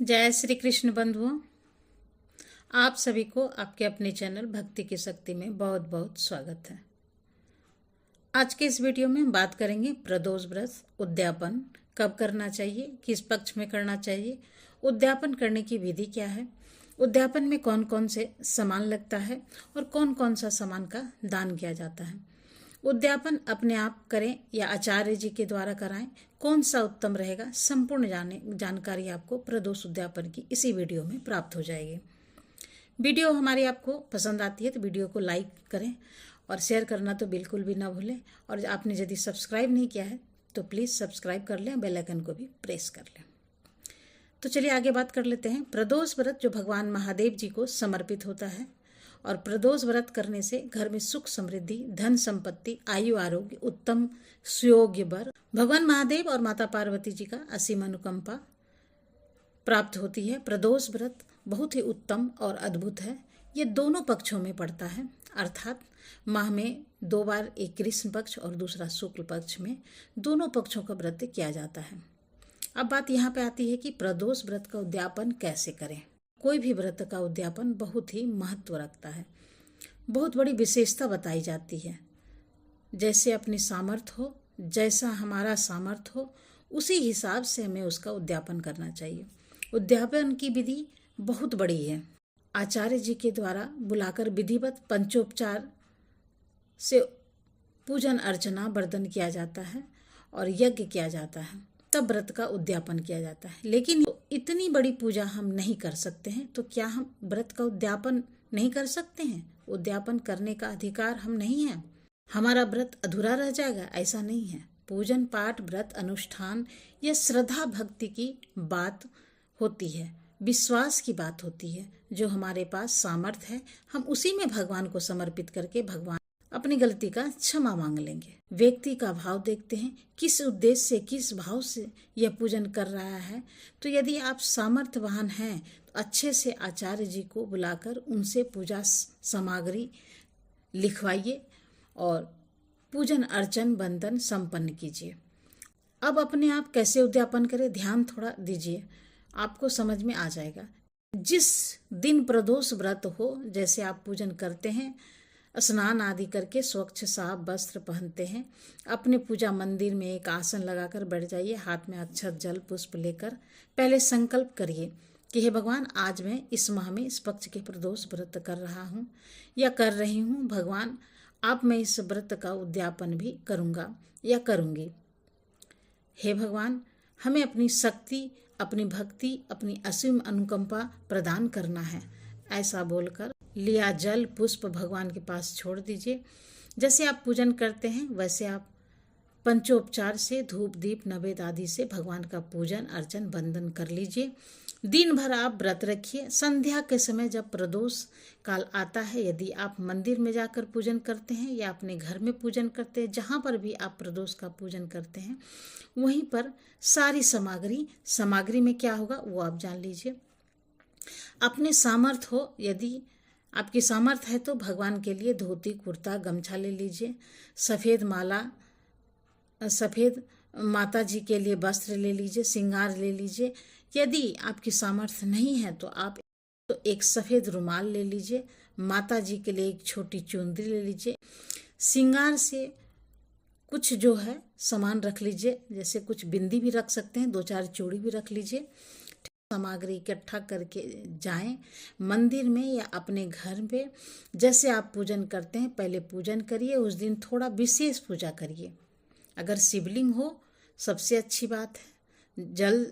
जय श्री कृष्ण बंधुओं, आप सभी को आपके अपने चैनल भक्ति की शक्ति में बहुत बहुत स्वागत है। आज के इस वीडियो में बात करेंगे प्रदोष व्रत उद्यापन कब करना चाहिए, किस पक्ष में करना चाहिए, उद्यापन करने की विधि क्या है, उद्यापन में कौन कौन से सामान लगता है और कौन कौन सा सामान का दान किया जाता है। उद्यापन अपने आप करें या आचार्य जी के द्वारा कराएं, कौन सा उत्तम रहेगा, संपूर्ण जानकारी आपको प्रदोष उद्यापन की इसी वीडियो में प्राप्त हो जाएगी। वीडियो हमारी आपको पसंद आती है तो वीडियो को लाइक करें और शेयर करना तो बिल्कुल भी ना भूलें। और आपने यदि सब्सक्राइब नहीं किया है तो प्लीज़ सब्सक्राइब कर लें, बेल आइकन को भी प्रेस कर लें। तो चलिए आगे बात कर लेते हैं। प्रदोष व्रत जो भगवान महादेव जी को समर्पित होता है और प्रदोष व्रत करने से घर में सुख समृद्धि, धन संपत्ति, आयु आरोग्य, उत्तम सुयोग्य वर, भगवान महादेव और माता पार्वती जी का असीम अनुकंपा प्राप्त होती है। प्रदोष व्रत बहुत ही उत्तम और अद्भुत है। ये दोनों पक्षों में पड़ता है, अर्थात माह में 2 बार, एक कृष्ण पक्ष और दूसरा शुक्ल पक्ष में, दोनों पक्षों का व्रत किया जाता है। अब बात यहाँ पे आती है कि प्रदोष व्रत का उद्यापन कैसे करें। कोई भी व्रत का उद्यापन बहुत ही महत्व रखता है, बहुत बड़ी विशेषता बताई जाती है। जैसे अपनी सामर्थ्य हो, जैसा हमारा सामर्थ्य हो, उसी हिसाब से हमें उसका उद्यापन करना चाहिए। उद्यापन की विधि बहुत बड़ी है। आचार्य जी के द्वारा बुलाकर विधिवत पंचोपचार से पूजन अर्चना वर्धन किया जाता है और यज्ञ किया जाता है, तब व्रत का उद्यापन किया जाता है। लेकिन इतनी बड़ी पूजा हम नहीं कर सकते हैं, तो क्या हम व्रत का उद्यापन नहीं कर सकते हैं? उद्यापन करने का अधिकार हम नहीं है? हमारा व्रत अधूरा रह जाएगा? ऐसा नहीं है। पूजन पाठ, व्रत, अनुष्ठान, यह श्रद्धा भक्ति की बात होती है, विश्वास की बात होती है। जो हमारे पास सामर्थ्य है हम उसी में भगवान को समर्पित करके भगवान अपनी गलती का क्षमा मांग लेंगे। व्यक्ति का भाव देखते हैं, किस उद्देश्य से, किस भाव से यह पूजन कर रहा है। तो यदि आप सामर्थ्यवान हैं तो अच्छे से आचार्य जी को बुलाकर उनसे पूजा सामग्री लिखवाइए और पूजन अर्चन बंधन संपन्न कीजिए। अब अपने आप कैसे उद्यापन करें, ध्यान थोड़ा दीजिए, आपको समझ में आ जाएगा। जिस दिन प्रदोष व्रत हो, जैसे आप पूजन करते हैं, स्नान आदि करके स्वच्छ साफ वस्त्र पहनते हैं, अपने पूजा मंदिर में एक आसन लगाकर बैठ जाइए, हाथ में अक्षत जल पुष्प लेकर पहले संकल्प करिए कि हे भगवान, आज मैं इस माह में इस पक्ष के प्रदोष व्रत कर रहा हूँ या कर रही हूँ। भगवान, आप मैं इस व्रत का उद्यापन भी करूँगा या करूँगी। हे भगवान, हमें अपनी शक्ति, अपनी भक्ति, अपनी असीम अनुकंपा प्रदान करना है। ऐसा बोलकर लिया जल पुष्प भगवान के पास छोड़ दीजिए। जैसे आप पूजन करते हैं वैसे आप पंचोपचार से धूप दीप नैवेद्य आदि से भगवान का पूजन अर्चन वंदन कर लीजिए। दिन भर आप व्रत रखिए। संध्या के समय जब प्रदोष काल आता है, यदि आप मंदिर में जाकर पूजन करते हैं या अपने घर में पूजन करते हैं, जहाँ पर भी आप प्रदोष का पूजन करते हैं, वहीं पर सारी सामग्री में क्या होगा वो आप जान लीजिए। अपने सामर्थ्य हो, यदि आपकी सामर्थ्य है तो भगवान के लिए धोती कुर्ता गमछा ले लीजिए। सफ़ेद माला, सफ़ेद माता जी के लिए वस्त्र ले लीजिए, श्रृंगार ले लीजिए। यदि आपकी सामर्थ्य नहीं है तो आप एक सफ़ेद रुमाल ले लीजिए। माता जी के लिए एक छोटी चुंदरी ले लीजिए। श्रृंगार से कुछ जो है सामान रख लीजिए, जैसे कुछ बिंदी भी रख सकते हैं, 2-4 चूड़ी भी रख लीजिए। सामग्री इकट्ठा करके जाएं मंदिर में या अपने घर पे। जैसे आप पूजन करते हैं पहले पूजन करिए, उस दिन थोड़ा विशेष पूजा करिए। अगर शिवलिंग हो सबसे अच्छी बात है। जल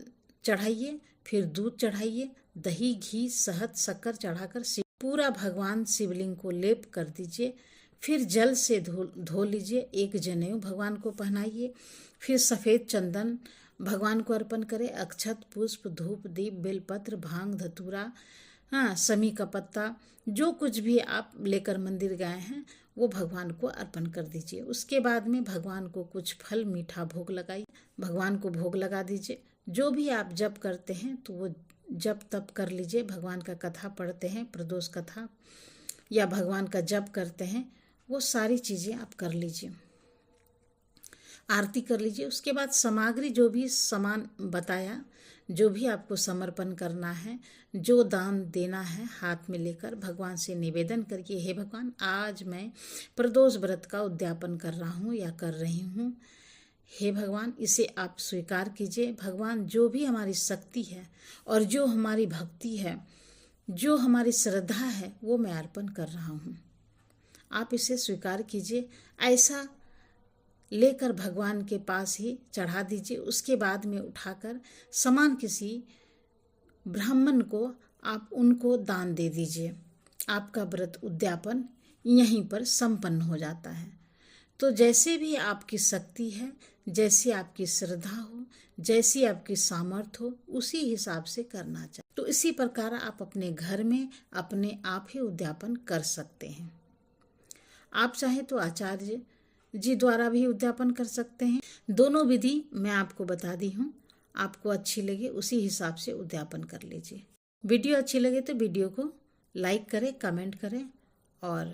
चढ़ाइए, फिर दूध चढ़ाइए, दही घी शहद शक्कर चढ़ाकर पूरा भगवान शिवलिंग को लेप कर दीजिए। फिर जल से धो लीजिए, एक जनेऊ भगवान को पहनाइए। फिर सफ़ेद चंदन भगवान को अर्पण करें। अक्षत पुष्प धूप दीप बेलपत्र भांग धतूरा, समी का पत्ता, जो कुछ भी आप लेकर मंदिर गए हैं वो भगवान को अर्पण कर दीजिए। उसके बाद में भगवान को कुछ फल मीठा भोग लगाइए, भगवान को भोग लगा दीजिए। जो भी आप जप करते हैं तो वो जप तप कर लीजिए। भगवान का कथा पढ़ते हैं, प्रदोष कथा, या भगवान का जप करते हैं, वो सारी चीज़ें आप कर लीजिए। आरती कर लीजिए। उसके बाद सामग्री जो भी सामान बताया जो भी आपको समर्पण करना है, जो दान देना है, हाथ में लेकर भगवान से निवेदन करिए, हे भगवान आज मैं प्रदोष व्रत का उद्यापन कर रहा हूँ या कर रही हूँ। हे भगवान इसे आप स्वीकार कीजिए। भगवान जो भी हमारी शक्ति है और जो हमारी भक्ति है, जो हमारी श्रद्धा है, वो मैं अर्पण कर रहा हूँ। आप इसे स्वीकार कीजिए। ऐसा लेकर भगवान के पास ही चढ़ा दीजिए। उसके बाद में उठाकर समान किसी ब्राह्मण को आप उनको दान दे दीजिए। आपका व्रत उद्यापन यहीं पर संपन्न हो जाता है। तो जैसे भी आपकी शक्ति है, जैसी आपकी श्रद्धा हो, जैसी आपकी सामर्थ्य हो, उसी हिसाब से करना चाहिए। तो इसी प्रकार आप अपने घर में अपने आप ही उद्यापन कर सकते हैं। आप चाहे तो आचार्य जी द्वारा भी उद्यापन कर सकते हैं। दोनों विधि मैं आपको बता दी हूँ। आपको अच्छी लगे उसी हिसाब से उद्यापन कर लीजिए। वीडियो अच्छी लगे तो वीडियो को लाइक करें, कमेंट करें और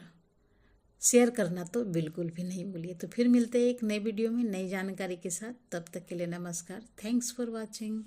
शेयर करना तो बिल्कुल भी नहीं भूलिए। तो फिर मिलते हैं एक नए वीडियो में नई जानकारी के साथ। तब तक के लिए नमस्कार। Thanks for watching.